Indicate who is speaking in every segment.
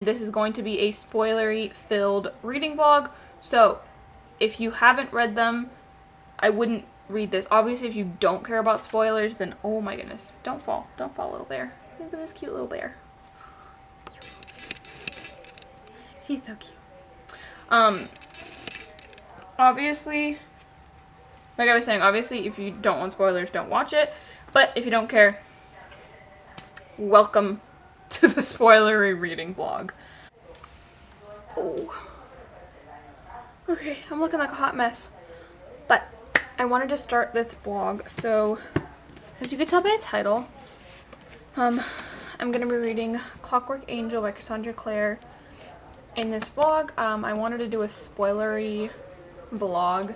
Speaker 1: This is going to be a spoilery filled reading vlog, so if you haven't read them, I wouldn't read this. Obviously, if you don't care about spoilers, then oh my goodness, don't fall, little bear. Look at this cute little bear. He's so cute. Obviously, like I was saying, obviously if you don't want spoilers, don't watch it, but if you don't care, welcome to the spoilery reading vlog. Oh. Okay, I'm looking like a hot mess. But I wanted to start this vlog, so as you can tell by the title, I'm gonna be reading Clockwork Angel by Cassandra Clare in this vlog. I wanted to do a spoilery vlog.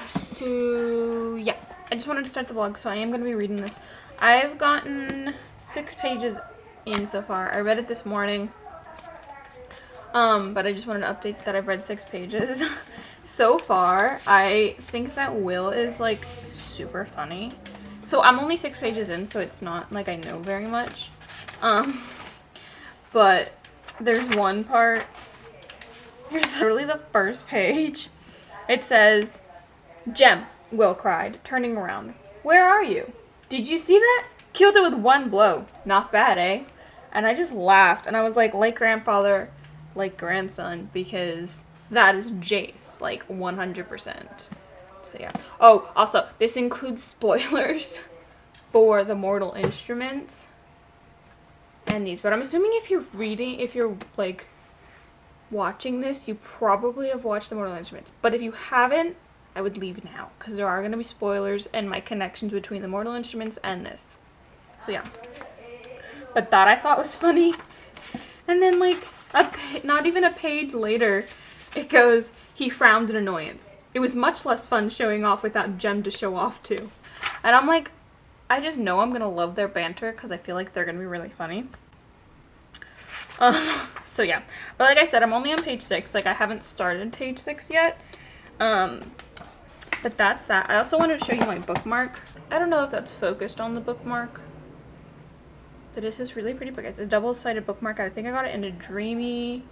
Speaker 1: So yeah, I just wanted to start the vlog, so I am gonna be reading this. I've gotten 6 pages in so far. I read it this morning. But I just wanted to update that I've read 6 pages so far. I think that Will is like super funny. So I'm only 6 pages in, so it's not like I know very much. But there's one part, here's literally the first page. It says, "Jem," Will cried, turning around. "Where are you? Did you see that? Killed it with one blow. Not bad, eh?" And I just laughed, and I was like grandfather, like grandson, because that is Jace, like 100%. So yeah. Oh, also, this includes spoilers for the Mortal Instruments and these, but I'm assuming if you're like watching this, you probably have watched the Mortal Instruments, but if you haven't, I would leave now, because there are going to be spoilers and my connections between the Mortal Instruments and this. So yeah. But that I thought was funny. And then like, not even a page later, it goes, "He frowned in annoyance. It was much less fun showing off without Jem to show off to." And I'm like, I just know I'm going to love their banter, because I feel like they're going to be really funny. So yeah. But like I said, I'm only on page 6. Like, I haven't started page 6 yet. But that's that. I also wanted to show you my bookmark. I don't know if that's focused on the bookmark, but it's this really pretty book. It's a double-sided bookmark. I think I got it in a Dreamy...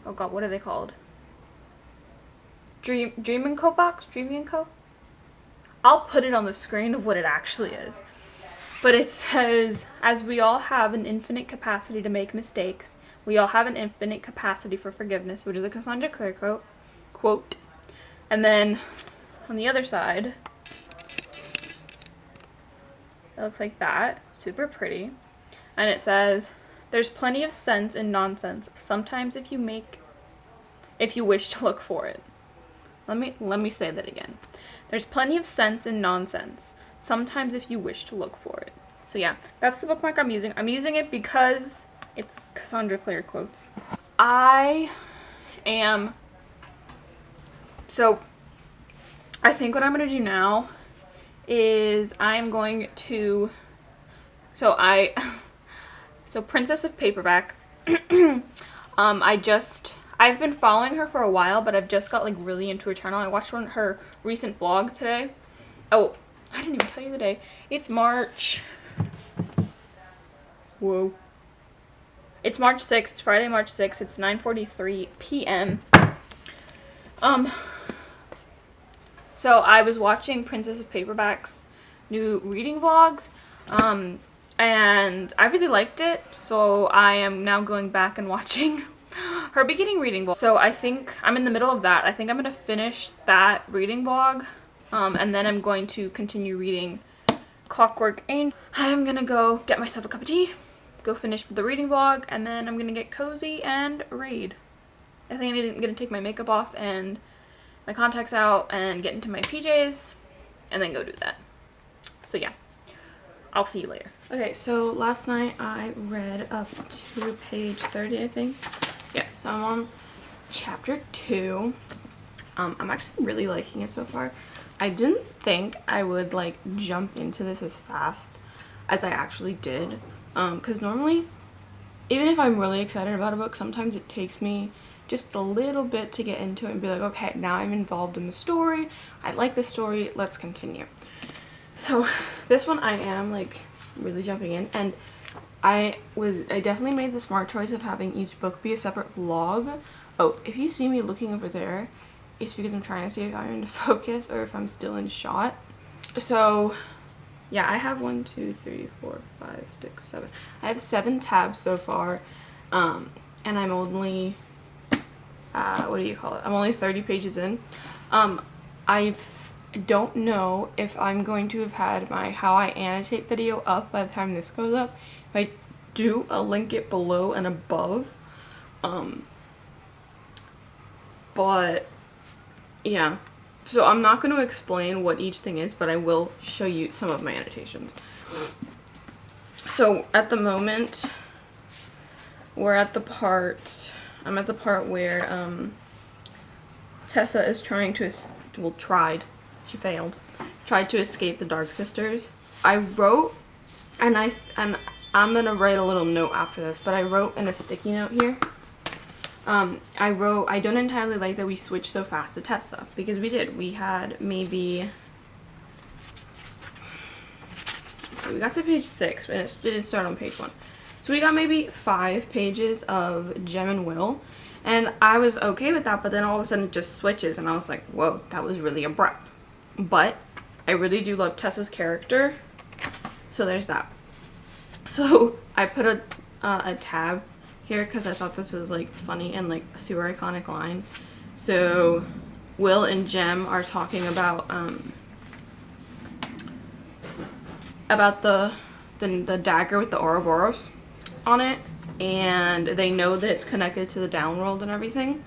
Speaker 1: Oh god, what are they called? Dream & Co box? Dreamy & Co? I'll put it on the screen of what it actually is. But it says, "As we all have an infinite capacity to make mistakes, we all have an infinite capacity for forgiveness," which is a Cassandra Clare quote. And then on the other side, it looks like that. Super pretty. And it says, "There's plenty of sense in nonsense, sometimes if you wish to look for it." Let me say that again. "There's plenty of sense in nonsense, sometimes if you wish to look for it." So yeah, that's the bookmark I'm using. I'm using it because it's Cassandra Clare quotes. So I think what I'm going to do now is I'm going to, so Princess of Paperback, I've been following her for a while, but I've just got like really into her channel. I watched her recent vlog today. Oh, I didn't even tell you the day. It's March. Whoa. It's March 6th. It's Friday, March 6th. It's 9:43 p.m. So I was watching Princess of Paperback's new reading vlogs, and I really liked it, so I am now going back and watching her beginning reading vlog. So I think I'm in the middle of that. I think I'm going to finish that reading vlog, and then I'm going to continue reading Clockwork Angel. I'm going to go get myself a cup of tea, go finish the reading vlog, and then I'm going to get cozy and read. I think I'm going to take my makeup off and my contacts out and get into my PJs and then go do that. So yeah, I'll see you later. Okay, so last night I read up to page 30, I think. Yeah, so I'm on chapter 2. I'm actually really liking it so far. I didn't think I would like jump into this as fast as I actually did, because normally, even if I'm really excited about a book, sometimes it takes me just a little bit to get into it and be like, okay, now I'm involved in the story. I like the story. Let's continue. So this one I am like really jumping in, and I definitely made the smart choice of having each book be a separate vlog. Oh, if you see me looking over there, it's because I'm trying to see if I'm in focus or if I'm still in shot. So yeah, I have 1, 2, 3, 4, 5, 6, 7. I have 7 tabs so far, and I'm only what do you call it? I'm only 30 pages in. I don't know if I'm going to have had my how I annotate video up by the time this goes up. If I do, I'll link it below and above. But yeah, so I'm not going to explain what each thing is, but I will show you some of my annotations. So at the moment, I'm at the part where Tessa is trying to, she failed, tried to escape the Dark Sisters. I wrote, and I'm gonna write a little note after this, but I wrote in a sticky note here, I wrote, I don't entirely like that we switched so fast to Tessa, because we did. We had maybe, so we got to page 6, but it didn't start on page 1. So we got maybe 5 pages of Jem and Will, and I was okay with that, but then all of a sudden it just switches, and I was like, whoa, that was really abrupt. But I really do love Tessa's character, so there's that. So I put a tab here because I thought this was like funny and like a super iconic line. So Will and Jem are talking about the dagger with the Ouroboros on it, and they know that it's connected to the downworld and everything.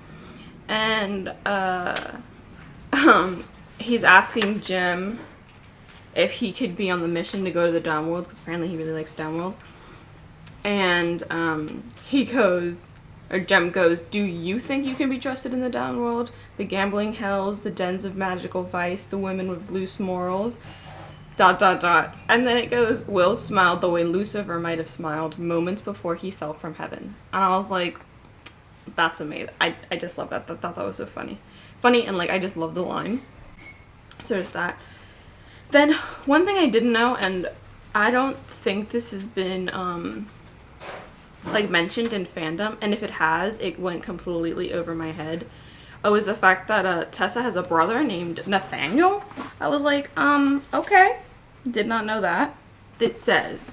Speaker 1: And he's asking Jem if he could be on the mission to go to the downworld, because apparently he really likes downworld. And Jem goes, do you think you can be trusted in the downworld? The gambling hells, the dens of magical vice, the women with loose morals, ... And then it goes, Will smiled the way Lucifer might have smiled moments before he fell from heaven. And I was like, that's amazing. I just love that. I thought that was so funny. Funny, and like, I just love the line. So there's that. Then, one thing I didn't know, and I don't think this has been, like, mentioned in fandom, and if it has, it went completely over my head, is the fact that, Tessa has a brother named Nathaniel. I was like, okay. Did not know that. It says,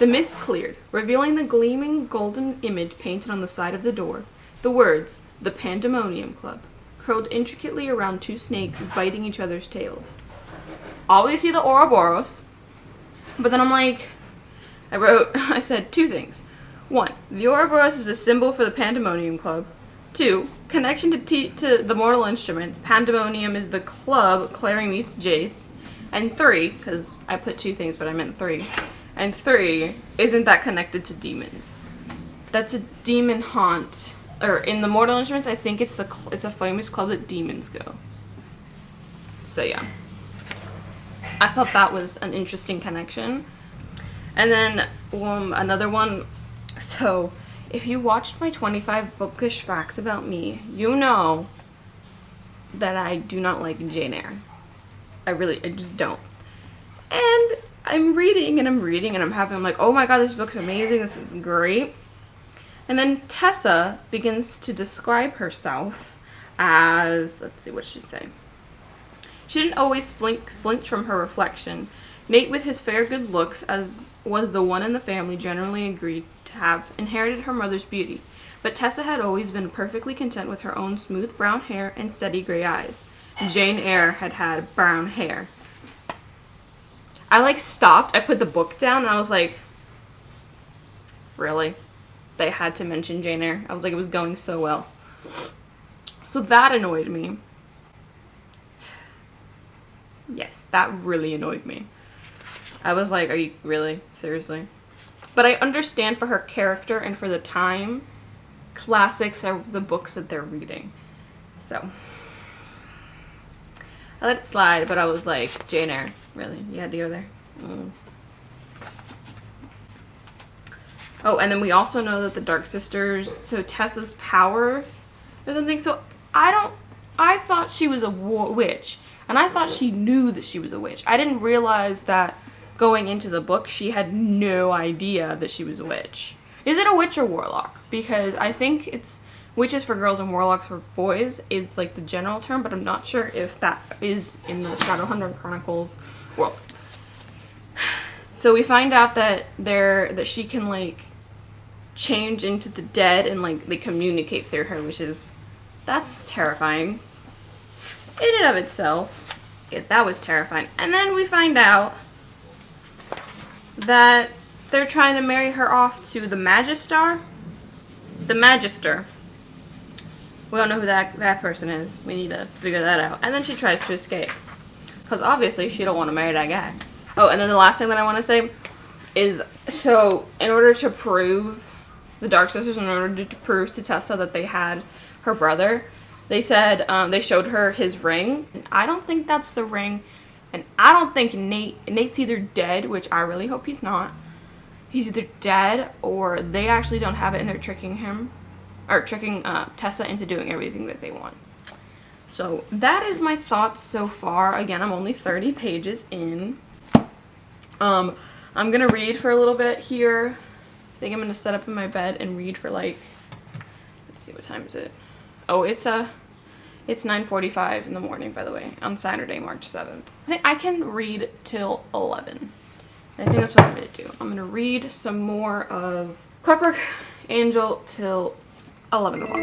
Speaker 1: the mist cleared, revealing the gleaming golden image painted on the side of the door. The words, the Pandemonium Club, curled intricately around 2 snakes biting each other's tails. Obviously the Ouroboros. But then I'm like, I said 2 things. 1, the Ouroboros is a symbol for the Pandemonium Club. 2, connection to the Mortal Instruments. Pandemonium is the club Clary meets Jace. And 3, because I put 2 things, but I meant 3. And 3, isn't that connected to demons? That's a demon haunt. Or in the Mortal Instruments, I think it's a famous club that demons go. So yeah. I thought that was an interesting connection. And then another one. So if you watched my 25 bookish facts about me, you know that I do not like Jane Eyre. I just don't. And I'm reading and I'm like, oh my god, this book's amazing, this is great. And then Tessa begins to describe herself as, let's see, what did she say? She didn't always flinch from her reflection. Nate, with his fair good looks, as was the one in the family generally agreed to have, inherited her mother's beauty. But Tessa had always been perfectly content with her own smooth brown hair and steady gray eyes. Jane Eyre had brown hair. I like stopped, I put the book down, and I was like, really? They had to mention Jane Eyre. I was like, it was going so well. So that annoyed me. Yes, that really annoyed me. I was like, are you really? Seriously? But I understand for her character and for the time, classics are the books that they're reading. So I let it slide, but I was like, Jane Eyre, really? You had to go there? Mm. Oh, and then we also know that the Dark Sisters, so Tessa's powers or something, so I thought she was a witch. And I thought she knew that she was a witch. I didn't realize that going into the book, she had no idea that she was a witch. Is it a witch or warlock? Because I think it's witches for girls and warlocks for boys. It's like the general term, but I'm not sure if that is in the Shadowhunter Chronicles world. So we find out that she can like change into the dead and like they communicate through her, that's terrifying. In and of itself, that was terrifying. And then we find out that they're trying to marry her off to the Magister. The Magister. We don't know who that person is. We need to figure that out. And then she tries to escape. Because obviously she don't want to marry that guy. Oh, and then the last thing that I want to say is, so in order to prove, the Dark Sisters, in order to prove to Tessa that they had her brother, they said, they showed her his ring. And I don't think that's the ring. And I don't think Nate's either dead, which I really hope he's not. He's either dead or they actually don't have it and they're tricking him. Or tricking Tessa into doing everything that they want. So that is my thoughts so far. Again, I'm only 30 pages in. I'm gonna read for a little bit here. I think I'm gonna set up in my bed and read for like, let's see, what time is it? Oh, it's 9:45 in the morning, by the way, on Saturday, March 7th. I think I can read till 11. I think that's what I'm gonna do. I'm gonna read some more of Clockwork Angel till 11 o'clock.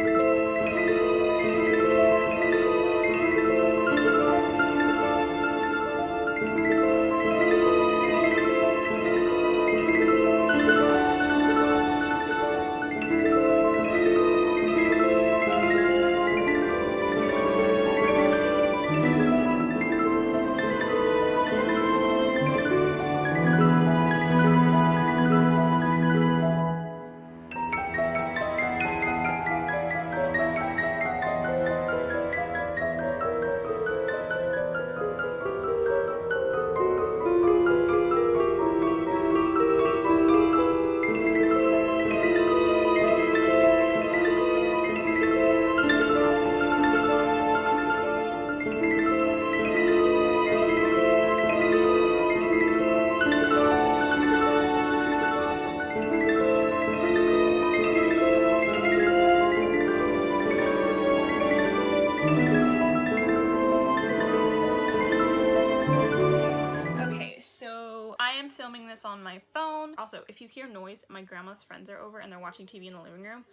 Speaker 1: Filming this on my phone. Also, if you hear noise, my grandma's friends are over and they're watching TV in the living room.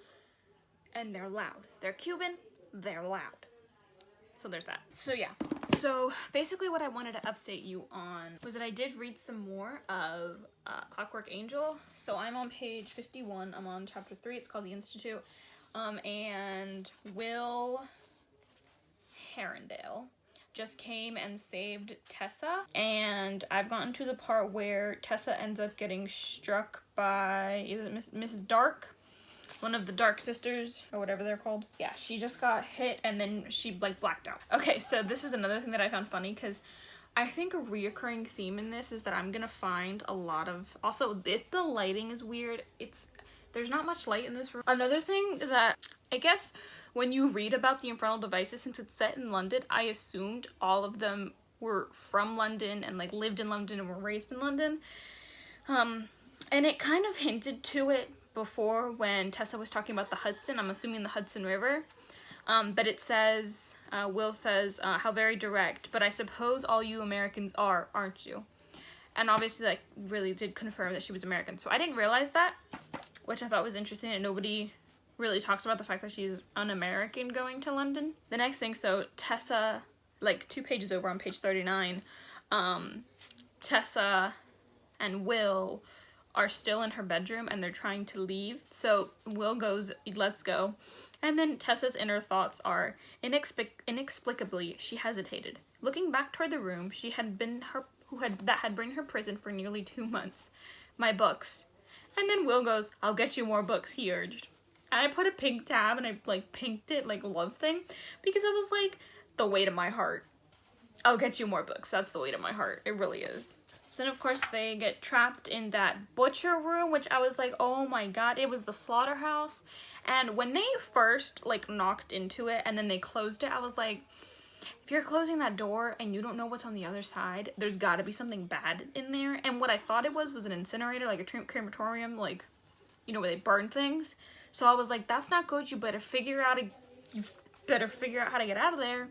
Speaker 1: And they're loud. They're Cuban, they're loud. So there's that. So yeah. So basically what I wanted to update you on was that I did read some more of Clockwork Angel. So I'm on page 51. I'm on chapter 3. It's called The Institute. And Will Herondale just came and saved Tessa, and I've gotten to the part where Tessa ends up getting struck by, is it Mrs. Dark? One of the Dark Sisters, or whatever they're called. Yeah, she just got hit and then she like blacked out. Okay, so this was another thing that I found funny because I think a reoccurring theme in this is that I'm gonna find a lot of, also if the lighting is weird, there's not much light in this room. Another thing that I guess when you read about the Infernal Devices, since it's set in London, I assumed all of them were from London and like lived in London and were raised in London. And it kind of hinted to it before when Tessa was talking about the Hudson. I'm assuming the Hudson River. But it says, Will says, how very direct, but I suppose all you Americans are, aren't you? And obviously like really did confirm that she was American. So I didn't realize that, which I thought was interesting, and nobody really talks about the fact that she's an American going to London. The next thing, so Tessa, like 2 pages over on page 39, Tessa and Will are still in her bedroom and they're trying to leave. So Will goes, let's go. And then Tessa's inner thoughts are, inexplicably, she hesitated. Looking back toward the room that had been her prison for nearly 2 months. My books. And then Will goes, I'll get you more books, he urged. And I put a pink tab and I like pinked it like love thing because it was like the weight of my heart. I'll get you more books. That's the weight of my heart. It really is. So then of course they get trapped in that butcher room, which I was like, oh my god, it was the slaughterhouse. And when they first like knocked into it and then they closed it, I was like, if you're closing that door and you don't know what's on the other side, there's gotta be something bad in there. And what I thought it was an incinerator, like a crematorium, like, you know, where they burn things. So I was like, that's not good. You better figure out how to get out of there.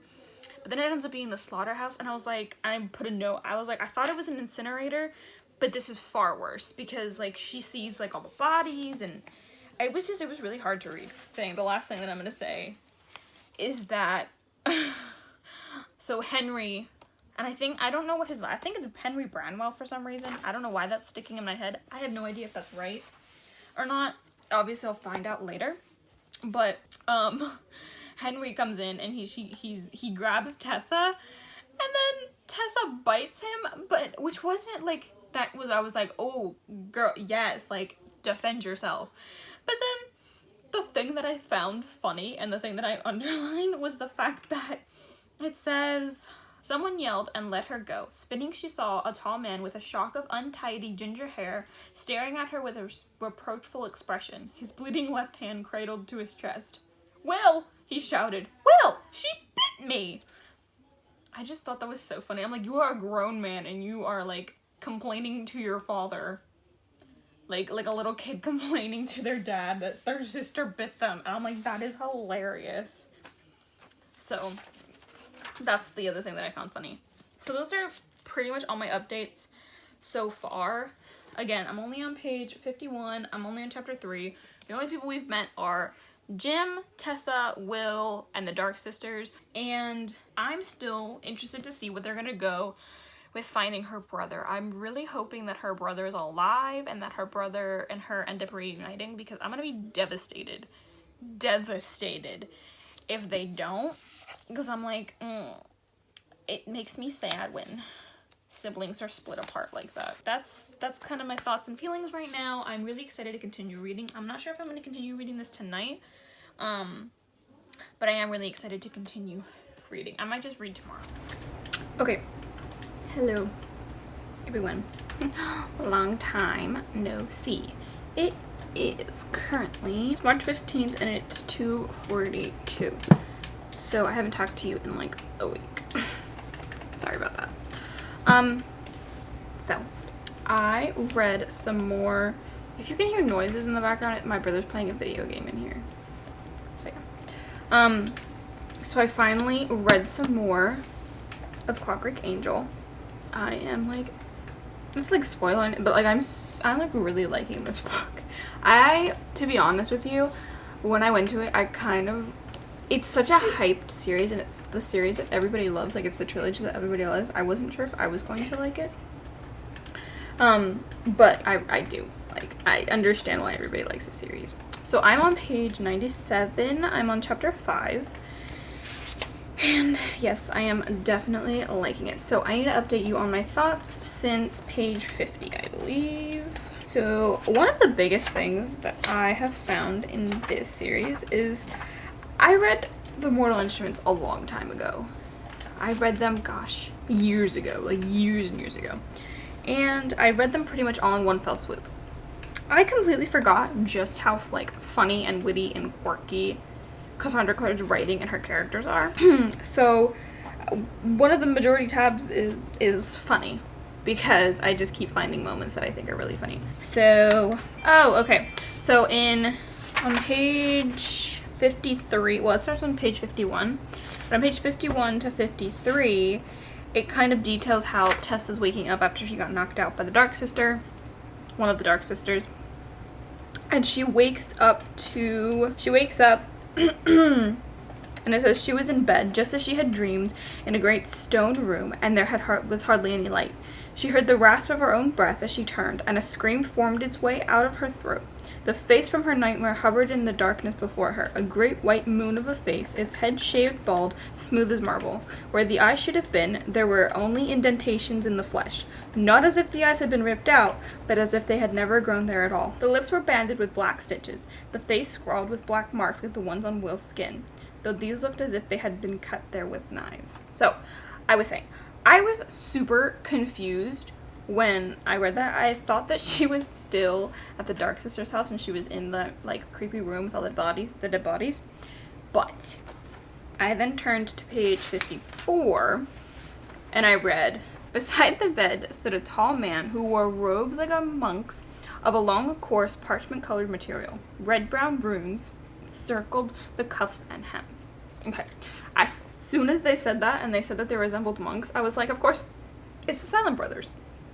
Speaker 1: But then it ends up being the slaughterhouse, and I was like, I put a note. I was like, I thought it was an incinerator, but this is far worse, because like she sees like all the bodies, and it was really hard to read. The last thing that I'm gonna say is that so Henry, and I think it's Henry Branwell for some reason. I don't know why that's sticking in my head. I have no idea if that's right or not. Obviously I'll find out later. But Henry comes in and he grabs Tessa, and then Tessa bites him, but which wasn't like that was I was like, oh girl, yes, like defend yourself. But then the thing that I found funny and the thing that I underlined was the fact that it says, someone yelled and let her go. Spinning, she saw a tall man with a shock of untidy ginger hair staring at her with a reproachful expression, his bleeding left hand cradled to his chest. Will! He shouted. Will! She bit me! I just thought that was so funny. I'm like, you are a grown man and you are like complaining to your father. Like a little kid complaining to their dad that their sister bit them. And I'm like, that is hilarious. So that's the other thing that I found funny. So those are pretty much all my updates so far. Again, I'm only on page 51. I'm only on chapter 3. The only people we've met are Jim, Tessa, Will, and the Dark Sisters. And I'm still interested to see what they're gonna go with finding her brother. I'm really hoping that her brother is alive and that her brother and her end up reuniting, because I'm gonna be devastated if they don't, because I'm like, it makes me sad when siblings are split apart like that. That's kind of my thoughts and feelings right now. I'm really excited to continue reading. I'm not sure if I'm going to continue reading this tonight, but I am really excited to continue reading. I might just read tomorrow. Okay. Hello, everyone. Long time no see. It is currently March 15th and it's 2:42. So I haven't talked to you in like a week. Sorry about that. So I read some more. If you can hear noises in the background, my brother's playing a video game in here. So yeah. So I finally read some more of Clockwork Angel. I am like, it's like spoiling it, but like I'm like really liking this book. To be honest with you, when I went to it, it's such a hyped series, and it's the series that everybody loves. Like, it's the trilogy that everybody loves. I wasn't sure if I was going to like it. But I do. Like, I understand why everybody likes the series. So I'm on page 97. I'm on chapter 5. And yes, I am definitely liking it. So I need to update you on my thoughts since page 50, I believe. So one of the biggest things that I have found in this series is I read The Mortal Instruments a long time ago. I read them, gosh, years ago, like years and years ago. And I read them pretty much all in one fell swoop. I completely forgot just how like funny and witty and quirky Cassandra Clare's writing and her characters are. So one of the majority tabs is funny, because I just keep finding moments that I think are really funny. So, oh, okay. So on page 53, well, it starts on page 51, but on page 51 to 53, it kind of details how Tess is waking up after she got knocked out by the Dark Sister, one of the Dark Sisters, and she wakes up, and it says she was in bed just as she had dreamed, in a great stone room, and there was hardly any light. She heard the rasp of her own breath as she turned, and a scream formed its way out of her throat. The face from her nightmare hovered in the darkness before her, a great white moon of a face, its head shaved bald, smooth as marble. Where the eyes should have been, there were only indentations in the flesh, not as if the eyes had been ripped out, but as if they had never grown there at all. The lips were banded with black stitches, the face scrawled with black marks like the ones on Will's skin, though these looked as if they had been cut there with knives. So, I was saying, I was super confused when I read that. I thought that she was still at the Dark Sister's house and she was in the like creepy room with all the dead bodies. But I then turned to page 54, and I read, beside the bed stood a tall man who wore robes like a monk's of a long, coarse, parchment-colored material. Red-brown runes circled the cuffs and hems. Okay. As soon as they said that, and they said that they resembled monks, I was like, of course, it's the Silent Brothers.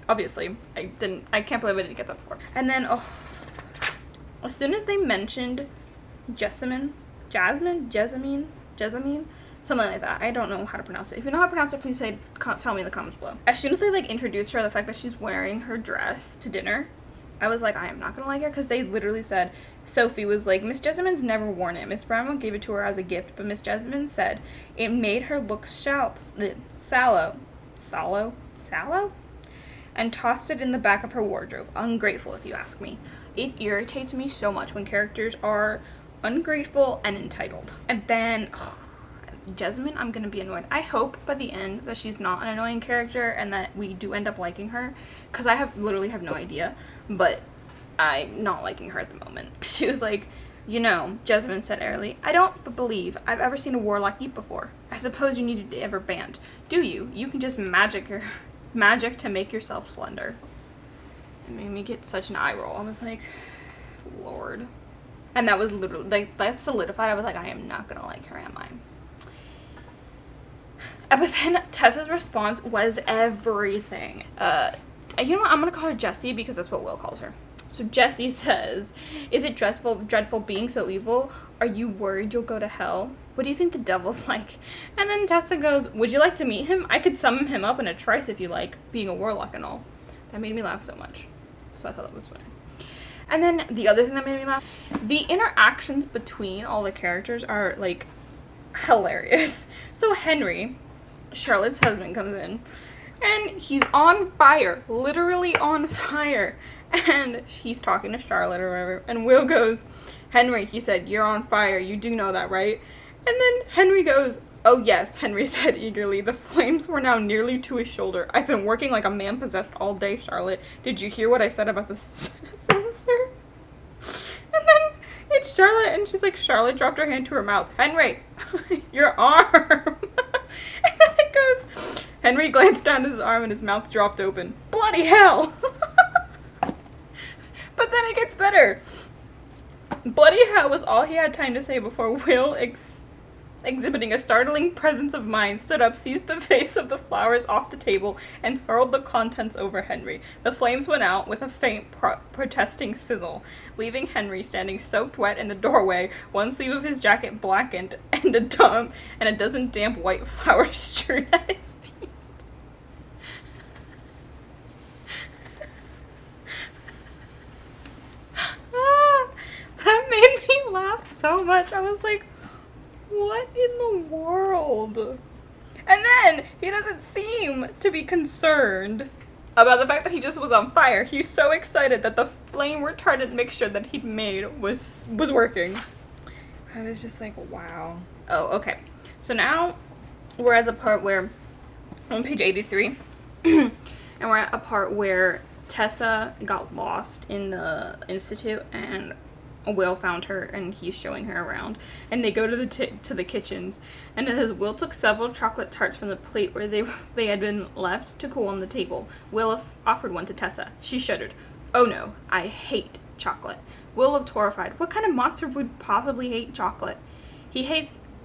Speaker 1: Obviously. I can't believe I didn't get that before. And then, as soon as they mentioned Jessamine, something like that. I don't know how to pronounce it. If you know how to pronounce it, please tell me in the comments below. As soon as they like introduced her, the fact that she's wearing her dress to dinner, I was like, I am not gonna like her, because they literally said, Sophie was like, Miss Jessamine's never worn it. Miss Brownwell gave it to her as a gift, but Miss Jessamine said it made her look sallow, and tossed it in the back of her wardrobe. Ungrateful, if you ask me. It irritates me so much when characters are ungrateful and entitled. And then, Jessamine, I'm gonna be annoyed. I hope by the end that she's not an annoying character and that we do end up liking her, because I literally have no idea, but I'm not liking her at the moment. She was like, you know, Jessamine said airily, I don't believe I've ever seen a warlock eat before. I suppose you needed to ever band. Do you? You can just magic to make yourself slender. It made me get such an eye roll. I was like, Lord. And that was literally, like, that solidified. I was like, I am not gonna like her, am I? But then Tessa's response was everything. You know what? I'm gonna call her Jessie because that's what Will calls her. So Jessie says, is it dreadful being so evil? Are you worried you'll go to hell? What do you think the devil's like? And then Tessa goes, would you like to meet him? I could summon him up in a trice if you like, being a warlock and all. That made me laugh so much. So I thought that was funny. And then the other thing that made me laugh, the interactions between all the characters are, like, hilarious. So Henry, Charlotte's husband, comes in, and he's on fire, literally on fire, and he's talking to Charlotte or whatever, and Will goes, Henry, he said, you're on fire, you do know that, right? And then Henry goes, oh yes, Henry said eagerly. The flames were now nearly to his shoulder. I've been working like a man possessed all day, Charlotte. Did you hear what I said about the censer? And then it's Charlotte, and she's like, Charlotte dropped her hand to her mouth. Henry, your arm. And then it goes, Henry glanced down at his arm and his mouth dropped open. Bloody hell. But then it gets better. Bloody hell was all he had time to say before Will, exhibiting a startling presence of mind, stood up, seized the vase of the flowers off the table, and hurled the contents over Henry. The flames went out with a faint protesting sizzle, leaving Henry standing soaked wet in the doorway, one sleeve of his jacket blackened, and a dozen damp white flowers strewn at his feet. That made me laugh so much. I was like, what in the world? And then he doesn't seem to be concerned about the fact that he just was on fire. He's so excited that the flame retardant mixture that he'd made was working. I was just like, wow. Oh, okay. So now we're at the part where, on page 83, and we're at a part where Tessa got lost in the institute and Will found her and he's showing her around, and they go to the kitchens, and it says Will took several chocolate tarts from the plate where they had been left to cool on the table. Will offered one to Tessa. She shuddered. Oh no, I hate chocolate. Will looked horrified. What kind of monster would possibly hate chocolate? He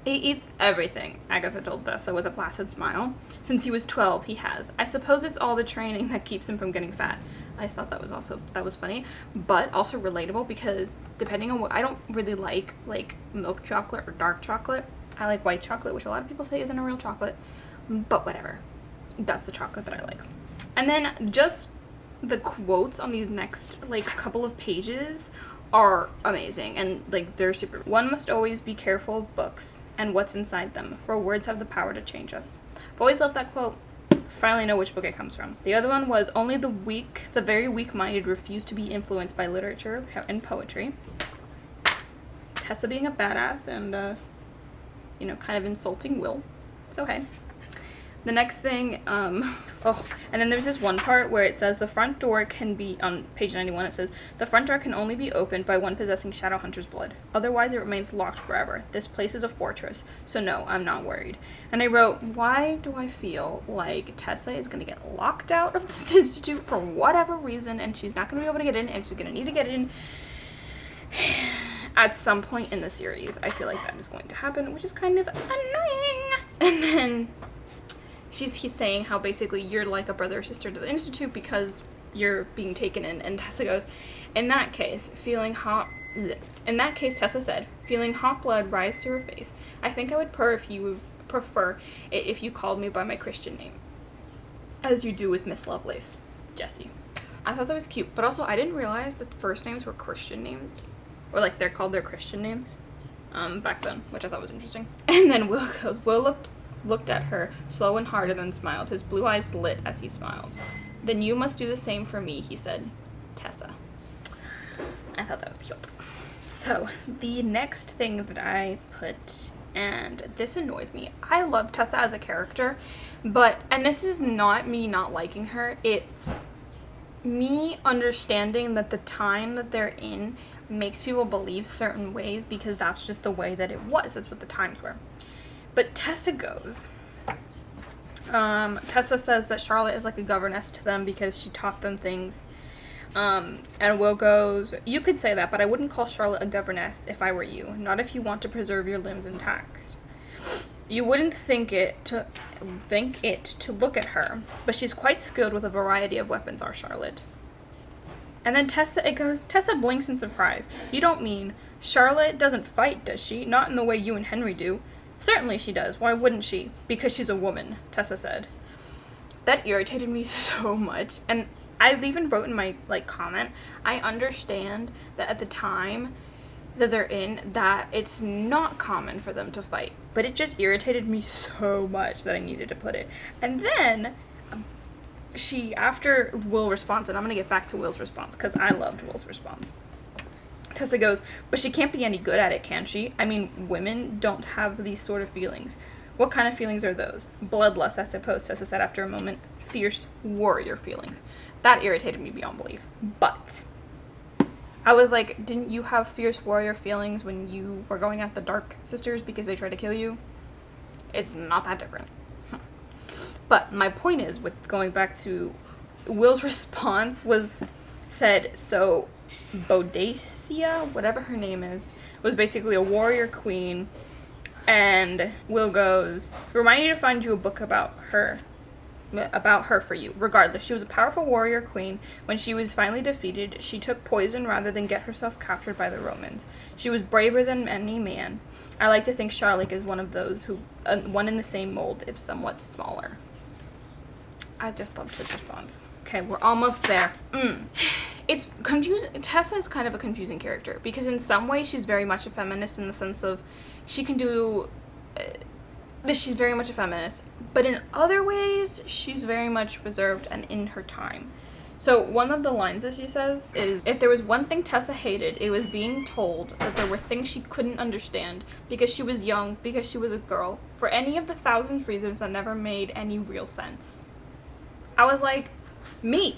Speaker 1: eats everything, Agatha told Tessa with a placid smile. Since he was 12, he has. I suppose it's all the training that keeps him from getting fat. I thought that was funny, but also relatable, because depending on what, I don't really like milk chocolate or dark chocolate. I like white chocolate, which a lot of people say isn't a real chocolate, but whatever. That's the chocolate that I like. And then just the quotes on these next couple of pages are amazing, and they're super. One must always be careful of books and what's inside them, for words have the power to change us. I've always loved that quote. Finally know which book it comes from. The other one was only the very weak-minded refuse to be influenced by literature and poetry. Tessa being a badass and kind of insulting Will. It's okay. The next thing, oh, and then there's this one part where it says the front door can be, on page 91, it says, the front door can only be opened by one possessing Shadowhunter's blood. Otherwise, it remains locked forever. This place is a fortress, so no, I'm not worried. And I wrote, why do I feel like Tessa is going to get locked out of this institute for whatever reason, and she's not going to be able to get in, and she's going to need to get in at some point in the series. I feel like that is going to happen, which is kind of annoying. And then he's saying how basically you're like a brother or sister to the institute because you're being taken in, and Tessa goes, in that case, Tessa said, feeling hot blood rise to her face. I think I would prefer it if you called me by my Christian name, as you do with Miss Lovelace, Jessie. I thought that was cute, but also I didn't realize that the first names were Christian names, or like they're called their Christian names, back then, which I thought was interesting. And then Will goes, Will looked at her, slow and hard, and then smiled. His blue eyes lit as he smiled. Then you must do the same for me, he said. Tessa. I thought that was cute. So, the next thing that I put, and this annoyed me. I love Tessa as a character, and this is not me not liking her, it's me understanding that the time that they're in makes people believe certain ways because that's just the way that it was. That's what the times were. But Tessa goes, Tessa says that Charlotte is like a governess to them because she taught them things. And Will goes, you could say that, but I wouldn't call Charlotte a governess if I were you. Not if you want to preserve your limbs intact. You wouldn't think it to look at her, but she's quite skilled with a variety of weapons, our Charlotte. And then Tessa blinks in surprise. You don't mean Charlotte doesn't fight, does she? Not in the way you and Henry do. Certainly she does. Why wouldn't she? Because she's a woman, Tessa said. That irritated me so much. And I even wrote in my, comment, I understand that at the time that they're in, that it's not common for them to fight. But it just irritated me so much that I needed to put it. And then, after Will responds, and I'm going to get back to Will's response, because I loved Will's response. Tessa goes, but she can't be any good at it, can she? I mean, women don't have these sort of feelings. What kind of feelings are those? Bloodlust, I suppose, Tessa said after a moment. Fierce warrior feelings. That irritated me beyond belief. But I was like, didn't you have fierce warrior feelings when you were going at the Dark Sisters because they tried to kill you? It's not that different. But my point is, with going back to Will's response said, so Bodacia, whatever her name is, was basically a warrior queen, and Will goes, remind you to find you a book about her for you. Regardless, she was a powerful warrior queen. When she was finally defeated, she took poison rather than get herself captured by the Romans. She was braver than any man. I like to think Charlotte is one of those one in the same mold, if somewhat smaller. I just loved his response. Okay, we're almost there. It's confusing. Tessa is kind of a confusing character because in some ways she's very much a feminist in the sense of she can do she's very much a feminist, but in other ways she's very much reserved and in her time. So one of the lines that she says is, if there was one thing Tessa hated, it was being told that there were things she couldn't understand because she was young, because she was a girl, for any of the thousands reasons that never made any real sense. I was like, me.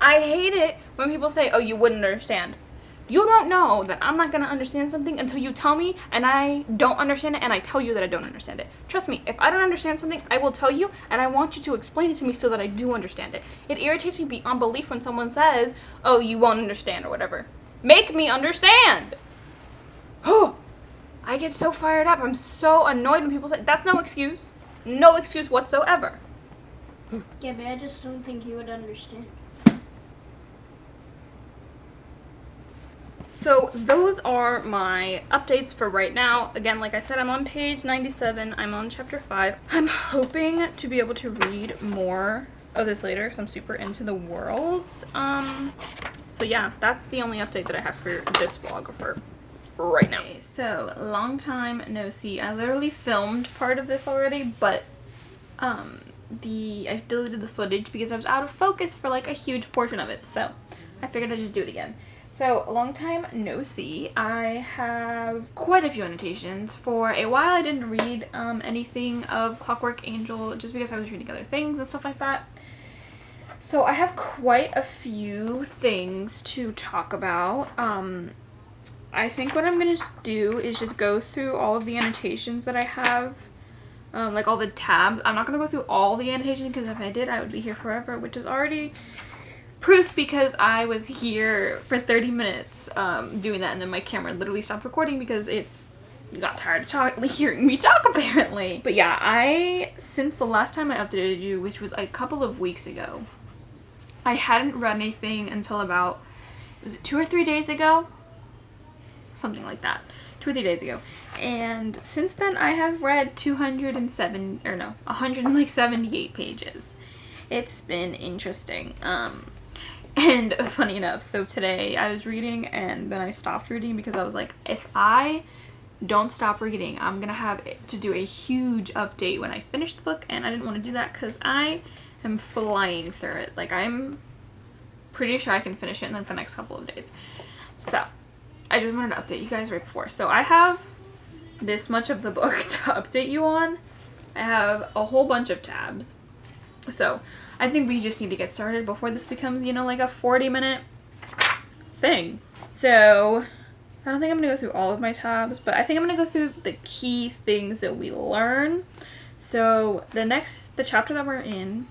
Speaker 1: I hate it when people say, oh, you wouldn't understand. You don't know that I'm not going to understand something until you tell me and I don't understand it and I tell you that I don't understand it. Trust me, if I don't understand something, I will tell you and I want you to explain it to me so that I do understand it. It irritates me beyond belief when someone says, oh, you won't understand or whatever. Make me understand! Oh, I get so fired up. I'm so annoyed when people say, that's no excuse. No excuse whatsoever.
Speaker 2: Yeah, but I just don't think you would understand.
Speaker 1: So those are my updates for right now. Again, like I said, I'm on page 97. I'm on chapter 5. I'm hoping to be able to read more of this later because I'm super into the worlds. So yeah, that's the only update that I have for this vlog for right now. Okay, so long time no see. I literally filmed part of this already, but I deleted the footage because I was out of focus for like a huge portion of it. So I figured I'd just do it again. So, a long time no see. I have quite a few annotations. For a while I didn't read anything of Clockwork Angel just because I was reading other things and stuff like that. So I have quite a few things to talk about. I think what I'm going to do is just go through all of the annotations that I have. Like all the tabs. I'm not going to go through all the annotations because if I did I would be here forever, which is already proof because I was here for 30 minutes doing that, and then my camera literally stopped recording because it's got tired of hearing me talk apparently. But yeah, since the last time I updated you, which was a couple of weeks ago, I hadn't read anything until about, was it 2 or 3 days ago? Something like that. 2 or 3 days ago. And since then I have read 178 pages. It's been interesting. And funny enough, so today I was reading and then I stopped reading because I was like, if I don't stop reading, I'm gonna have to do a huge update when I finish the book, and I didn't want to do that because I am flying through it. Like, I'm pretty sure I can finish it in like the next couple of days. So, I just wanted to update you guys right before. So, I have this much of the book to update you on. I have a whole bunch of tabs. So, I think we just need to get started before this becomes, you know, like a 40-minute thing. So, I don't think I'm going to go through all of my tabs, but I think I'm going to go through the key things that we learn. So, the chapter that we're in,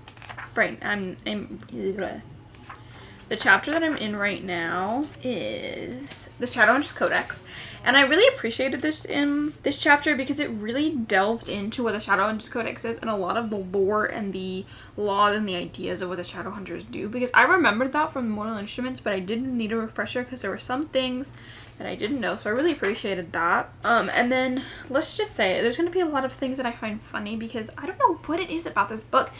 Speaker 1: the chapter that I'm in right now is the Shadowhunter's Codex. And I really appreciated this in this chapter because it really delved into what the Shadowhunter's Codex is and a lot of the lore and the laws and the ideas of what the Shadowhunters do. Because I remembered that from Mortal Instruments, but I didn't need a refresher because there were some things that I didn't know. So I really appreciated that. And then let's just say there's going to be a lot of things that I find funny because I don't know what it is about this book.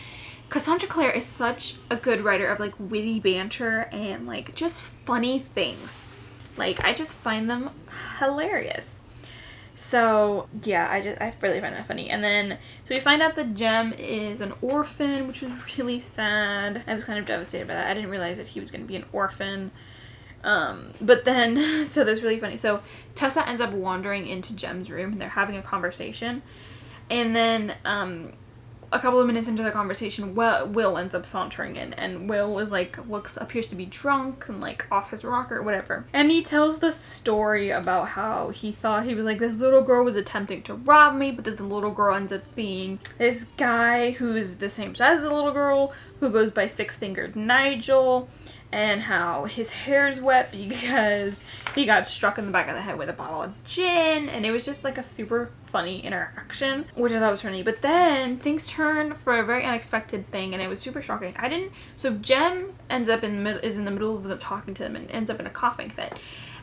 Speaker 1: Cassandra Clare is such a good writer of like witty banter and like just funny things. Like, I just find them hilarious. So yeah, I really find that funny. And then so we find out that Jem is an orphan, which was really sad. I was kind of devastated by that. I didn't realize that he was going to be an orphan. But then so that's really funny. So Tessa ends up wandering into Jem's room and they're having a conversation. And then a couple of minutes into the conversation, Will ends up sauntering in, and Will is like, appears to be drunk and like off his rocker or whatever. And he tells the story about how he thought he was like, this little girl was attempting to rob me, but this little girl ends up being this guy who's the same size as the little girl, who goes by Six-Fingered Nigel, and how his hair's wet because he got struck in the back of the head with a bottle of gin, and it was just like a super funny interaction, which I thought was funny. But then things turn for a very unexpected thing, and it was super shocking. So Jem is in the middle of them talking to them and ends up in a coughing fit.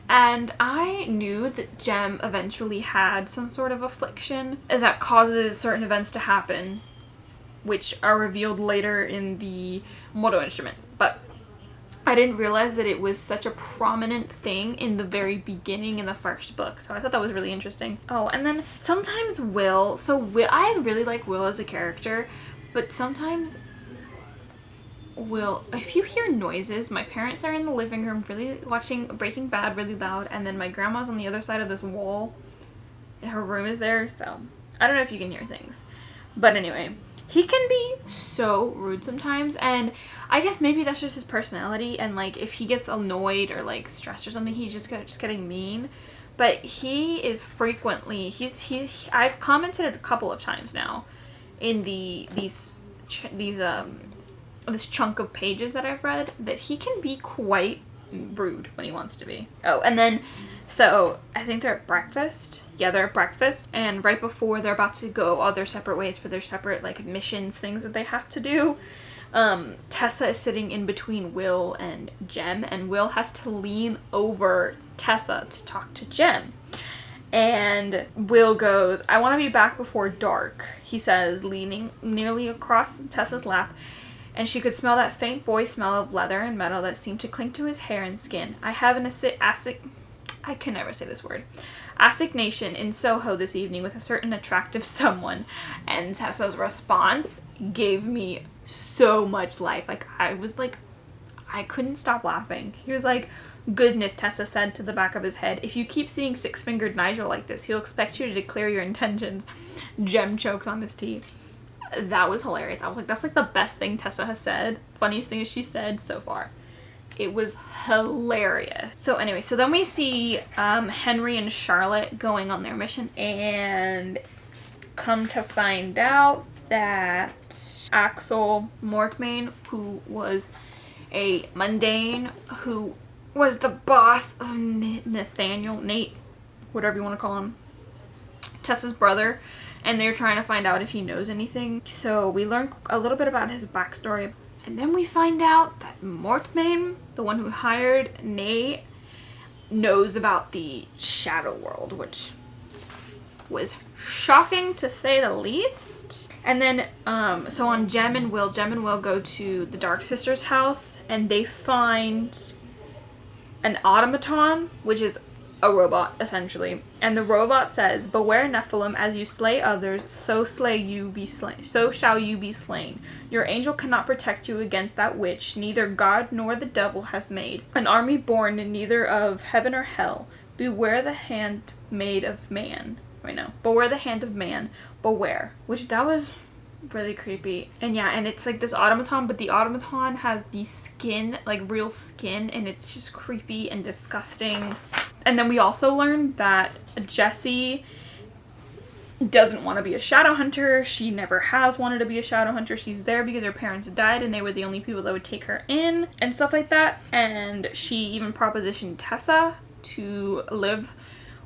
Speaker 1: And I knew that Jem eventually had some sort of affliction that causes certain events to happen, which are revealed later in the Mortal Instruments. But I didn't realize that it was such a prominent thing in the very beginning in the first book. So I thought that was really interesting. Oh, and then sometimes Will, I really like Will as a character, but sometimes Will, if you hear noises, my parents are in the living room really watching Breaking Bad really loud, and then my grandma's on the other side of this wall. Her room is there, so I don't know if you can hear things. But anyway, he can be so rude sometimes, and I guess maybe that's just his personality, and like if he gets annoyed or like stressed or something, he's just getting mean. But he is frequently, I've commented a couple of times now in this chunk of pages that I've read that he can be quite rude when he wants to be. Oh, and then so I think they're at breakfast. Yeah, they're at breakfast, and right before they're about to go all their separate ways for their separate like missions, things that they have to do, Tessa is sitting in between Will and Jem, and Will has to lean over Tessa to talk to Jem. And Will goes, "I want to be back before dark," he says, leaning nearly across Tessa's lap, and she could smell that faint boy smell of leather and metal that seemed to cling to his hair and skin. "I have I can never say this word. Assignation in Soho this evening with a certain attractive someone." And Tessa's response gave me so much life. Like, I was like, I couldn't stop laughing. He was like, "Goodness," Tessa said to the back of his head. "If you keep seeing six-fingered Nigel like this, he'll expect you to declare your intentions." Jem choked on his tea. That was hilarious. I was like, that's like the best thing Tessa has said. Funniest thing she said so far. It was hilarious. So anyway, so then we see Henry and Charlotte going on their mission, and come to find out that Axel Mortmain, who was a mundane, who was the boss of Nate, whatever you want to call him, Tessa's brother, and they're trying to find out if he knows anything. So we learn a little bit about his backstory, and then we find out that Mortmain, the one who hired Nate, knows about the shadow world, which was shocking to say the least. And then so on Jem and Will go to the Dark Sisters' house, and they find an automaton, which is a robot essentially, and the robot says, "Beware Nephilim, as you slay others, so shall you be slain. Your angel cannot protect you against that which neither God nor the devil has made, an army born neither of heaven or hell. Beware the hand made of man." Beware the hand of man, beware. Which, that was really creepy. And yeah, and it's like this automaton, but the automaton has the skin, like real skin, and it's just creepy and disgusting. And then we also learned that Jessie doesn't want to be a shadow hunter. She never has wanted to be a shadow hunter. She's there because her parents died and they were the only people that would take her in and stuff like that. And she even propositioned Tessa to live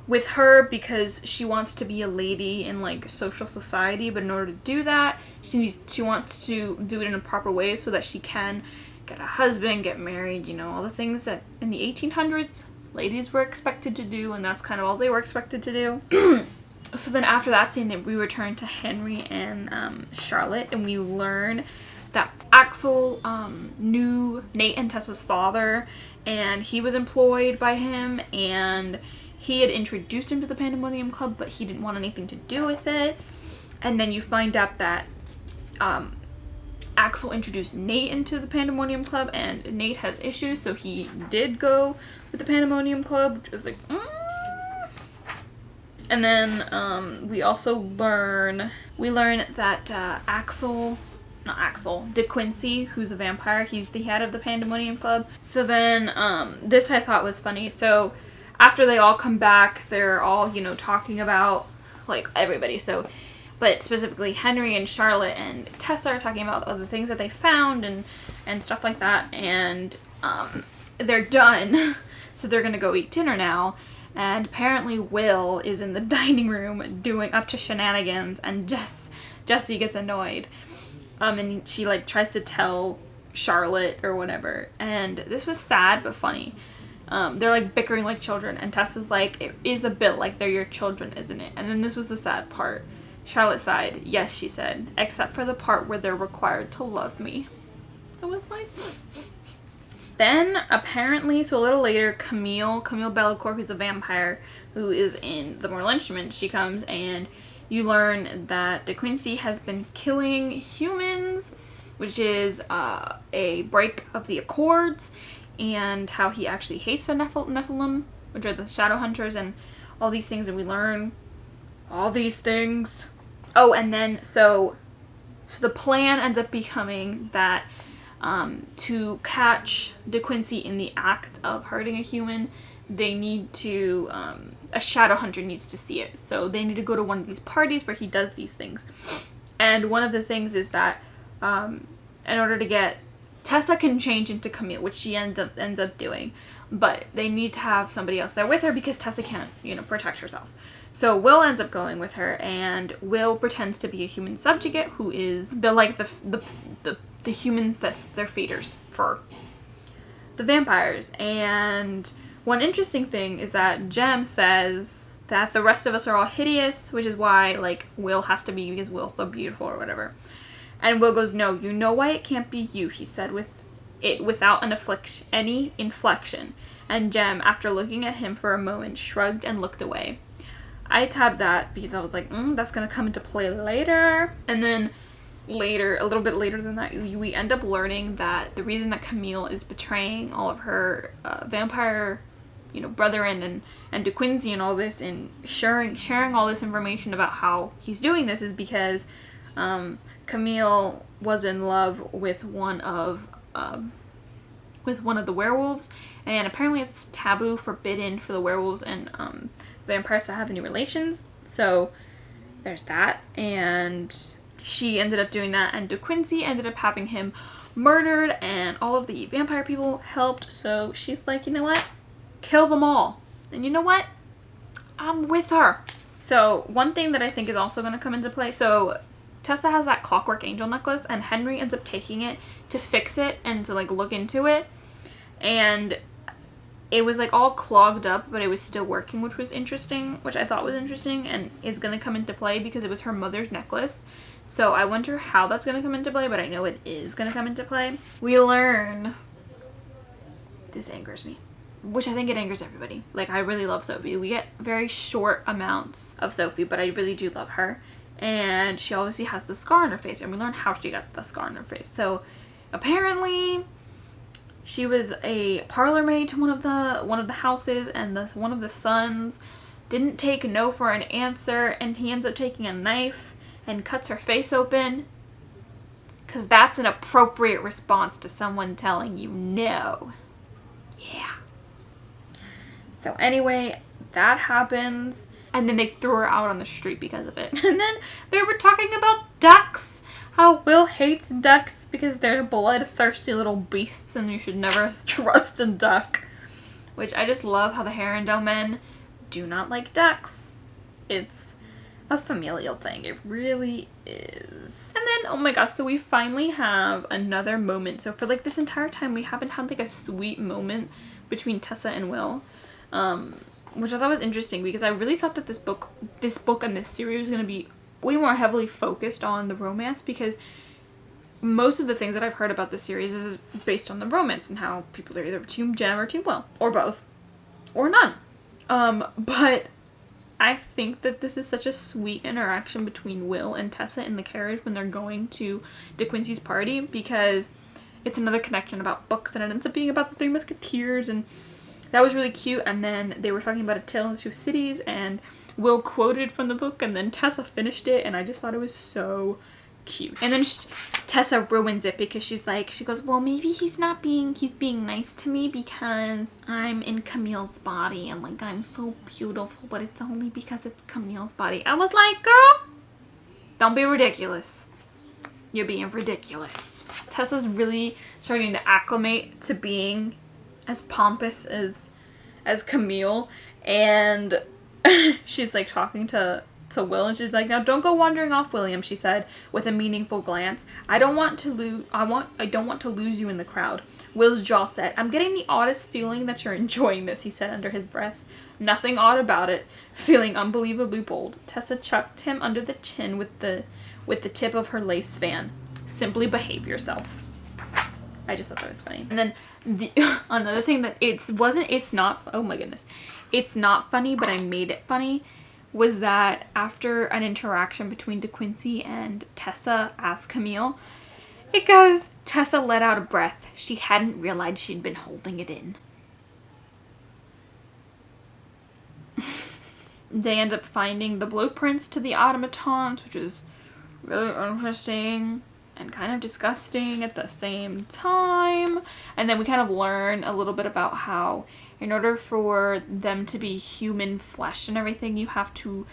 Speaker 1: with her because she wants to be a lady in like social society, but in order to do that, she wants to do it in a proper way so that she can get a husband, get married, you know, all the things that in the 1800s ladies were expected to do, and that's kind of all they were expected to do. So then after that scene, we return to Henry and Charlotte, and we learn that Axel knew Nate and Tessa's father, and he was employed by him, and he had introduced him to the Pandemonium Club, but he didn't want anything to do with it. And then you find out that Axel introduced Nate into the Pandemonium Club, and Nate has issues, so he did go with the Pandemonium Club, which was like, And then we also learn that De Quincey, who's a vampire, he's the head of the Pandemonium Club. So then this I thought was funny. So after they all come back, they're all, you know, talking about like everybody. So, but specifically Henry and Charlotte and Tessa are talking about other things that they found and stuff like that. And they're done. So they're going to go eat dinner now. And apparently Will is in the dining room doing up to shenanigans, and Jessie gets annoyed. And she like tries to tell Charlotte or whatever. And this was sad but funny. They're like bickering like children, and Tessa's like, "It is a bit like they're your children, isn't it?" And then this was the sad part. Charlotte sighed. "Yes," she said, "except for the part where they're required to love me." I was like... Then, apparently, so a little later, Camille Bellicourt, who's a vampire, who is in the Mortal Instruments, she comes, and you learn that De Quincey has been killing humans, which is a break of the Accords, and how he actually hates the Nephilim, which are the shadow hunters, and all these things, and we learn all these things. Oh, and then, so the plan ends up becoming that to catch De Quincey in the act of hurting a human, they need to, a shadow hunter needs to see it. So they need to go to one of these parties where he does these things. And one of the things is that, in order to get, Tessa can change into Camille, which she ends up doing, but they need to have somebody else there with her because Tessa can't, you know, protect herself. So Will ends up going with her, and Will pretends to be a human subjugate who is the humans that they're feeders for the vampires. And one interesting thing is that Jem says that the rest of us are all hideous, which is why like Will has to be, because Will's so beautiful or whatever. And Will goes, "No, you know why it can't be you," he said, without any inflection. And Jem, after looking at him for a moment, shrugged and looked away. I tabbed that because I was like, that's gonna come into play later. And then later, a little bit later than that, we end up learning that the reason that Camille is betraying all of her vampire, brethren and De Quincey and all this, and sharing all this information about how he's doing this is because Camille was in love with one of the werewolves, and apparently it's taboo, forbidden for the werewolves and vampires to have any relations. So there's that, and she ended up doing that, and De Quincey ended up having him murdered, and all of the vampire people helped. So she's like, you know what? Kill them all. And you know what? I'm with her. So one thing that I think is also going to come into play, so Tessa has that Clockwork Angel necklace, and Henry ends up taking it to fix it and to like look into it, and it was like all clogged up, but it was still working, which was interesting, which I thought was interesting and is going to come into play because it was her mother's necklace. So I wonder how that's going to come into play, but I know it is going to come into play. We learn, this angers me, which I think it angers everybody. Like, I really love Sophie. We get very short amounts of Sophie, but I really do love her. And she obviously has the scar on her face, and we learn how she got the scar on her face. So apparently she was a parlor maid to one of the houses, and one of the sons didn't take no for an answer, and he ends up taking a knife and cuts her face open, because that's an appropriate response to someone telling you no. Yeah. So anyway, that happens, and then they threw her out on the street because of it. And then they were talking about ducks, how Will hates ducks because they're bloodthirsty little beasts and you should never trust a duck. Which I just love how the Herondale men do not like ducks. It's a familial thing. It really is. And then, oh my gosh, so we finally have another moment. So for like this entire time, we haven't had like a sweet moment between Tessa and Will. Which I thought was interesting because I really thought that this book and this series was going to be way more heavily focused on the romance, because most of the things that I've heard about this series is based on the romance and how people are either Team Jem or Team Will, or both, or none. But I think that this is such a sweet interaction between Will and Tessa in the carriage when they're going to De Quincey's party, because it's another connection about books, and it ends up being about the Three Musketeers, and that was really cute. And then they were talking about A Tale in Two Cities, and Will quoted from the book, and then Tessa finished it, and I just thought it was so cute. And then Tessa ruins it because she goes, well, maybe he's being nice to me because I'm in Camille's body, and like I'm so beautiful, but it's only because it's Camille's body. I was like, girl, don't be ridiculous. You're being ridiculous. Tessa's really starting to acclimate to being as pompous as Camille, and she's like talking to Will, and she's like, now don't go wandering off, William, she said with a meaningful glance. I don't want to lose you in the crowd. Will's jaw set. I'm getting the oddest feeling that you're enjoying this, he said under his breath. Nothing odd about it. Feeling unbelievably bold, Tessa chucked him under the chin with the tip of her lace fan. Simply behave yourself. I just thought that was funny. And then another thing that it's not funny, but I made it funny, was that after an interaction between De Quincey and Tessa as Camille, it goes, Tessa let out a breath. She hadn't realized she'd been holding it in. They end up finding the blueprints to the automatons, which is really interesting and kind of disgusting at the same time. And then we kind of learn a little bit about how in order for them to be human flesh and everything, you have to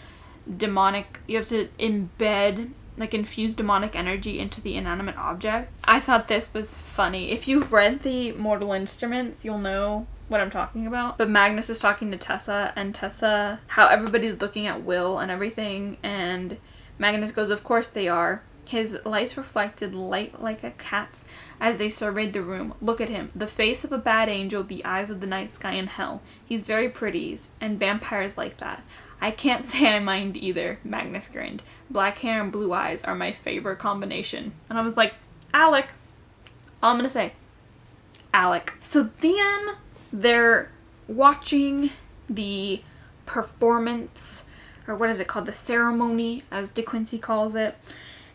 Speaker 1: embed, like infuse demonic energy into the inanimate object. I thought this was funny. If you've read the Mortal Instruments, you'll know what I'm talking about. But Magnus is talking to Tessa, and Tessa, how everybody's looking at Will and everything, and Magnus goes, of course they are. His lights reflected light like a cat's as they surveyed the room. Look at him. The face of a bad angel, the eyes of the night sky in hell. He's very pretty, and vampires like that. I can't say I mind either, Magnus grinned. Black hair and blue eyes are my favorite combination. And I was like, Alec. All I'm gonna say, Alec. So then they're watching the performance, or what is it called? The ceremony, as De Quincey calls it.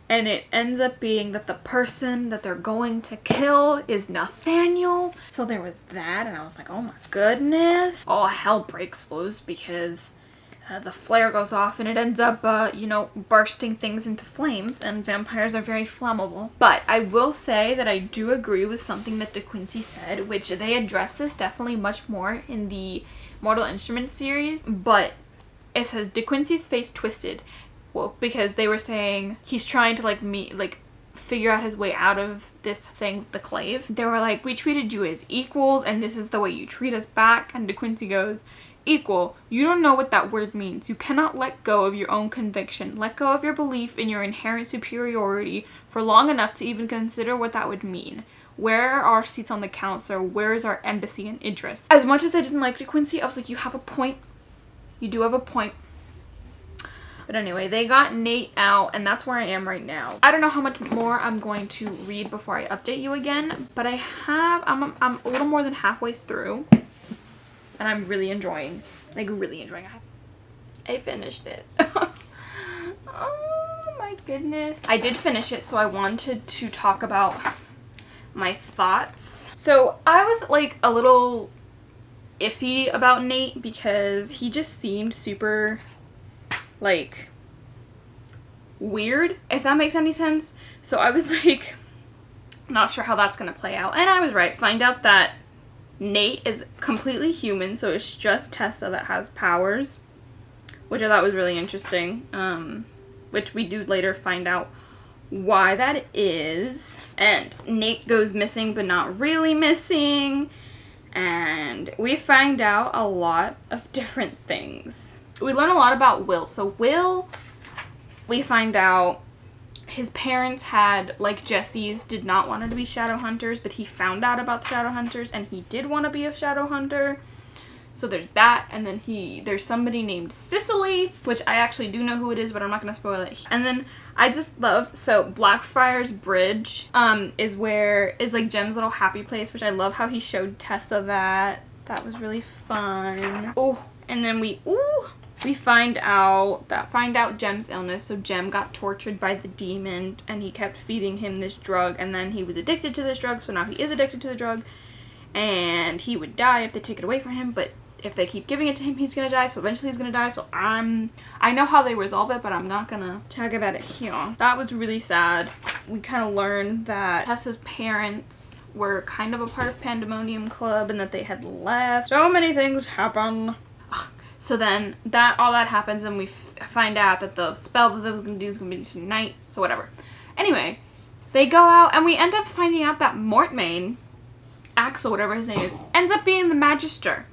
Speaker 1: And it ends up being that the person that they're going to kill is Nathaniel. So there was that, and I was like, oh my goodness. All hell breaks loose because the flare goes off and it ends up, bursting things into flames, and vampires are very flammable. But I will say that I do agree with something that DeQuincy said, which they addressed this definitely much more in the Mortal Instruments series, but it says DeQuincy's face twisted. Well, because they were saying he's trying to figure out his way out of this thing with the clave. They were like, we treated you as equals and this is the way you treat us back. And DeQuincy goes, equal, you don't know what that word means. You cannot let go of your own conviction. Let go of your belief in your inherent superiority for long enough to even consider what that would mean. Where are our seats on the council? Where is our embassy in Idris? As much as I didn't like DeQuincy, I was like, you have a point. You do have a point. But anyway, they got Nate out, and that's where I am right now. I don't know how much more I'm going to read before I update you again, but I'm a little more than halfway through, and I'm really enjoying, I finished it. Oh my goodness. I did finish it, so I wanted to talk about my thoughts. So I was like a little iffy about Nate because he just seemed super weird, if that makes any sense. So I was like, not sure how that's gonna play out. And I was right. Find out that Nate is completely human, so it's just Tessa that has powers, which I thought was really interesting. Which we do later find out why that is. And Nate goes missing, but not really missing. And we find out a lot of different things. We learn a lot about Will. So Will, we find out his parents had, like Jesse's, did not want her to be shadow hunters, but he found out about the shadow hunters and he did want to be a shadow hunter. So there's that, and then there's somebody named Cicely, which I actually do know who it is, but I'm not going to spoil it. And then I just love, so Blackfriars Bridge is like Jem's little happy place, which I love how he showed Tessa that. That was really fun. Oh, and then we find out Jem's illness. So Jem got tortured by the demon and he kept feeding him this drug, and then he was addicted to this drug, so now he is addicted to the drug and he would die if they take it away from him, but if they keep giving it to him, he's gonna die, so eventually he's gonna die. So I know how they resolve it, but I'm not gonna talk about it here. That was really sad. We kind of learned that Tessa's parents were kind of a part of Pandemonium Club and that they had left. So many things happen. So then all that happens, and we find out that the spell that they was gonna do is gonna be tonight. So whatever. Anyway, they go out and we end up finding out that Mortmain, Axel, whatever his name is, ends up being the Magister.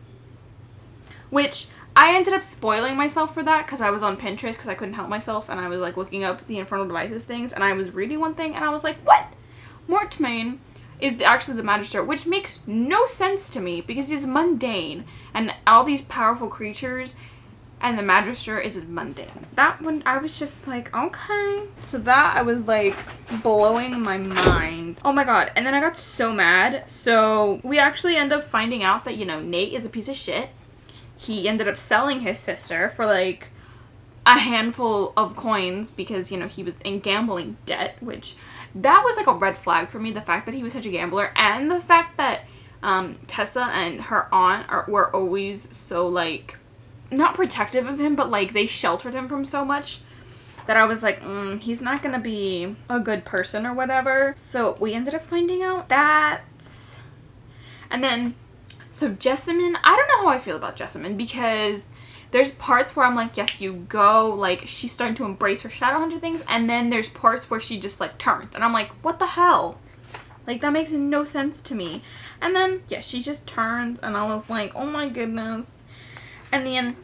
Speaker 1: Which I ended up spoiling myself for that because I was on Pinterest because I couldn't help myself, and I was like looking up the Infernal Devices things, and I was reading one thing and I was like, what? Mortmain is actually the Magister, which makes no sense to me because he's mundane and all these powerful creatures, and the Magister is mundane. That one, I was just like, okay. So that, I was like blowing my mind. Oh my god. And then I got so mad. So we actually end up finding out that, Nate is a piece of shit. He ended up selling his sister for like a handful of coins because, he was in gambling debt, which that was like a red flag for me. The fact that he was such a gambler, and the fact that Tessa and her aunt were always so like, not protective of him, but like they sheltered him from so much that I was like, he's not gonna be a good person or whatever. So we ended up finding out that. And then, so Jessamine, I don't know how I feel about Jessamine because there's parts where I'm like, yes, you go, like she's starting to embrace her Shadowhunter things, and then there's parts where she just like turns and I'm like, what the hell? Like, that makes no sense to me. And then, yeah, she just turns and I was like, oh my goodness. And then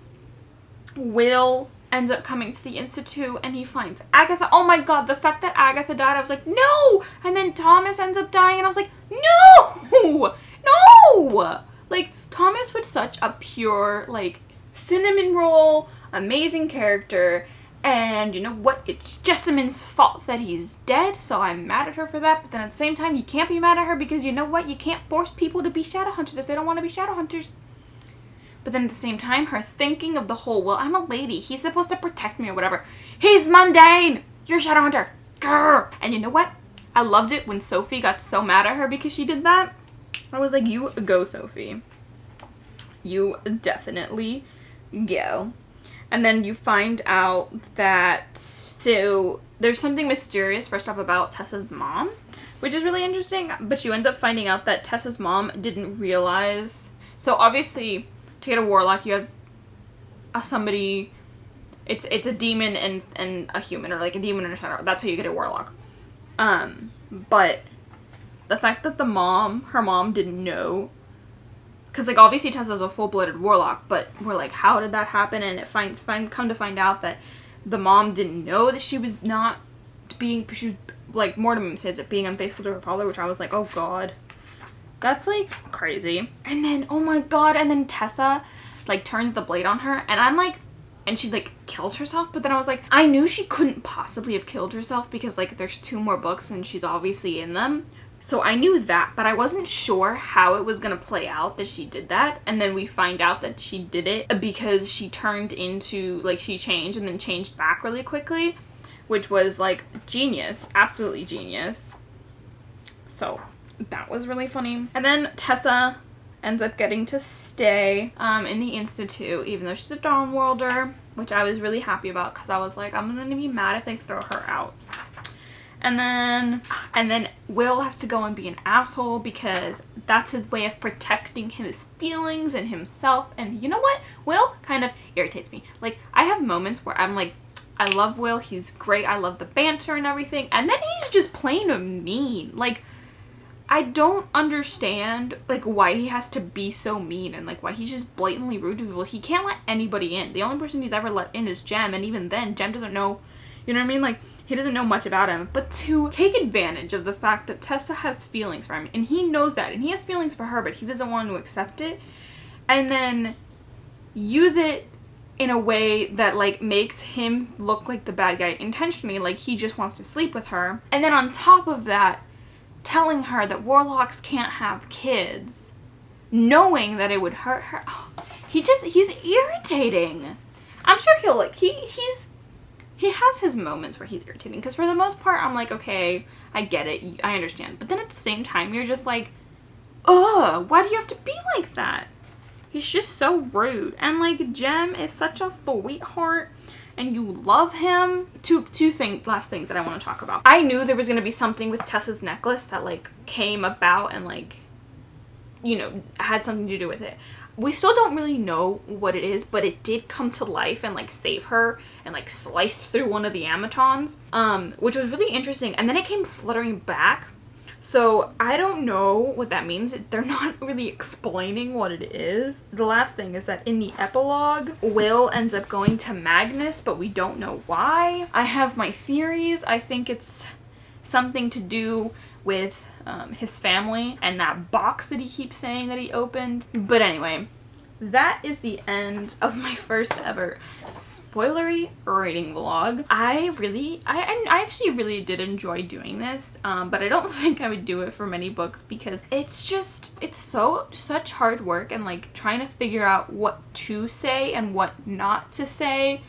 Speaker 1: Will ends up coming to the Institute and he finds Agatha. Oh my god, the fact that Agatha died, I was like, no! And then Thomas ends up dying and I was like, no! No! Like, Thomas was such a pure, like, cinnamon roll, amazing character. And you know what? It's Jessamine's fault that he's dead, so I'm mad at her for that. But then at the same time, you can't be mad at her because you know what? You can't force people to be Shadowhunters if they don't want to be Shadowhunters. But then at the same time, her thinking of the whole, well, I'm a lady. He's supposed to protect me or whatever. He's mundane. You're a Shadowhunter. Grr. And you know what? I loved it when Sophie got so mad at her because she did that. I was like, you go, Sophie. You definitely go. And then you find out that, so there's something mysterious first off about Tessa's mom, which is really interesting, but you end up finding out that Tessa's mom didn't realize. So obviously, to get a warlock, you have somebody, it's a demon and a human, or like a demon and a shadow. That's how you get a warlock. But the fact that her mom didn't know, because like obviously Tessa's a full-blooded warlock, but we're like, how did that happen? And it come to find out that the mom didn't know that she was not being, she was, like Mortimer says it, being unfaithful to her father, which I was like, oh god, that's like crazy. And then, oh my god, and then Tessa like turns the blade on her, and I'm like, and she like kills herself, but then I was like, I knew she couldn't possibly have killed herself because like there's 2 more books and she's obviously in them. So I knew that, but I wasn't sure how it was gonna play out that she did that. And then we find out that she did it because she turned into, like, she changed and then changed back really quickly, which was like genius, absolutely genius. So that was really funny. And then Tessa ends up getting to stay in the Institute, even though she's a Dawnworlder, which I was really happy about because I was like, I'm gonna be mad if they throw her out. And then Will has to go and be an asshole because that's his way of protecting his feelings and himself. And you know what? Will kind of irritates me. Like, I have moments where I'm like, I love Will, he's great, I love the banter and everything, and then he's just plain mean. Like, I don't understand, like, why he has to be so mean and, like, why he's just blatantly rude to people. He can't let anybody in. The only person he's ever let in is Jem, and even then, Jem doesn't know, you know what I mean? Like, he doesn't know much about him. But to take advantage of the fact that Tessa has feelings for him, and he knows that, and he has feelings for her, but he doesn't want to accept it, and then use it in a way that, like, makes him look like the bad guy intentionally, like he just wants to sleep with her. And then on top of that, telling her that warlocks can't have kids, knowing that it would hurt her. Oh, he's irritating. I'm sure he'll, like, he has his moments where he's irritating, because for the most part, I'm like, okay, I get it, I understand. But then at the same time, you're just like, ugh, why do you have to be like that? He's just so rude. And, like, Jem is such a sweetheart, and you love him. Last things that I want to talk about. I knew there was going to be something with Tessa's necklace that, like, came about and, like, you know, had something to do with it. We still don't really know what it is, but it did come to life and, like, save her and, like, sliced through one of the Amatons, which was really interesting. And then it came fluttering back. So I don't know what that means. They're not really explaining what it is. The last thing is that in the epilogue, Will ends up going to Magnus, but we don't know why. I have my theories. I think it's something to do with his family and that box that he keeps saying that he opened. But anyway, that is the end of my first ever spoilery reading vlog. I actually really did enjoy doing this, but I don't think I would do it for many books because it's such hard work, and like trying to figure out what to say and what not to say.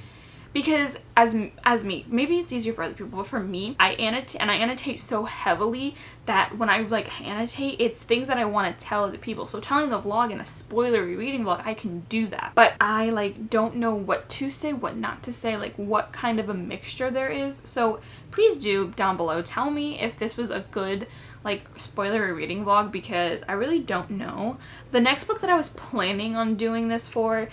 Speaker 1: Because as me, maybe it's easier for other people, but for me, I annotate so heavily that when I like annotate, it's things that I want to tell other people. So telling the vlog in a spoilery reading vlog, I can do that. But I like don't know what to say, what not to say, like what kind of a mixture there is. So please do down below tell me if this was a good like spoilery reading vlog, because I really don't know. The next book that I was planning on doing this for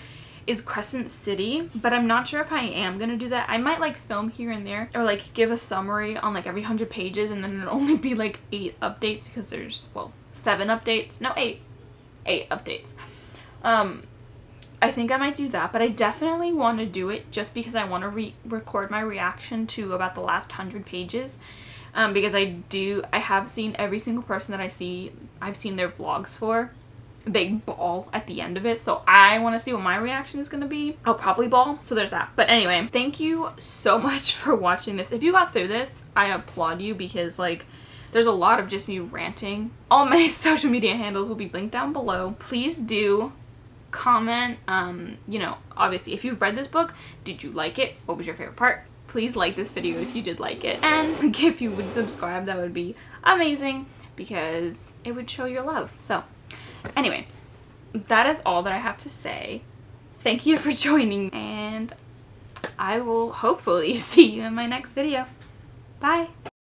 Speaker 1: is Crescent City, but I'm not sure if I am gonna do that. I might like film here and there, or like give a summary on like every 100 pages, and then it'll only be like 8 updates because there's, well, 7 updates. No, 8 updates. I think I might do that, but I definitely want to do it just because I want to record my reaction to about the last 100 pages. Because I have seen every single person that I've seen their vlogs for. They bawl at the end of it, so I want to see what my reaction is going to be. I'll probably bawl, so there's that. But anyway, thank you so much for watching this. If you got through this, I applaud you, because like there's a lot of just me ranting. All my social media handles will be linked down below. Please do comment, you know, obviously if you've read this book, did you like it? What was your favorite part? please like this video if you did like it. And if you would subscribe, that would be amazing because it would show your love. So anyway, that is all that I have to say. Thank you for joining, and I will hopefully see you in my next video. Bye!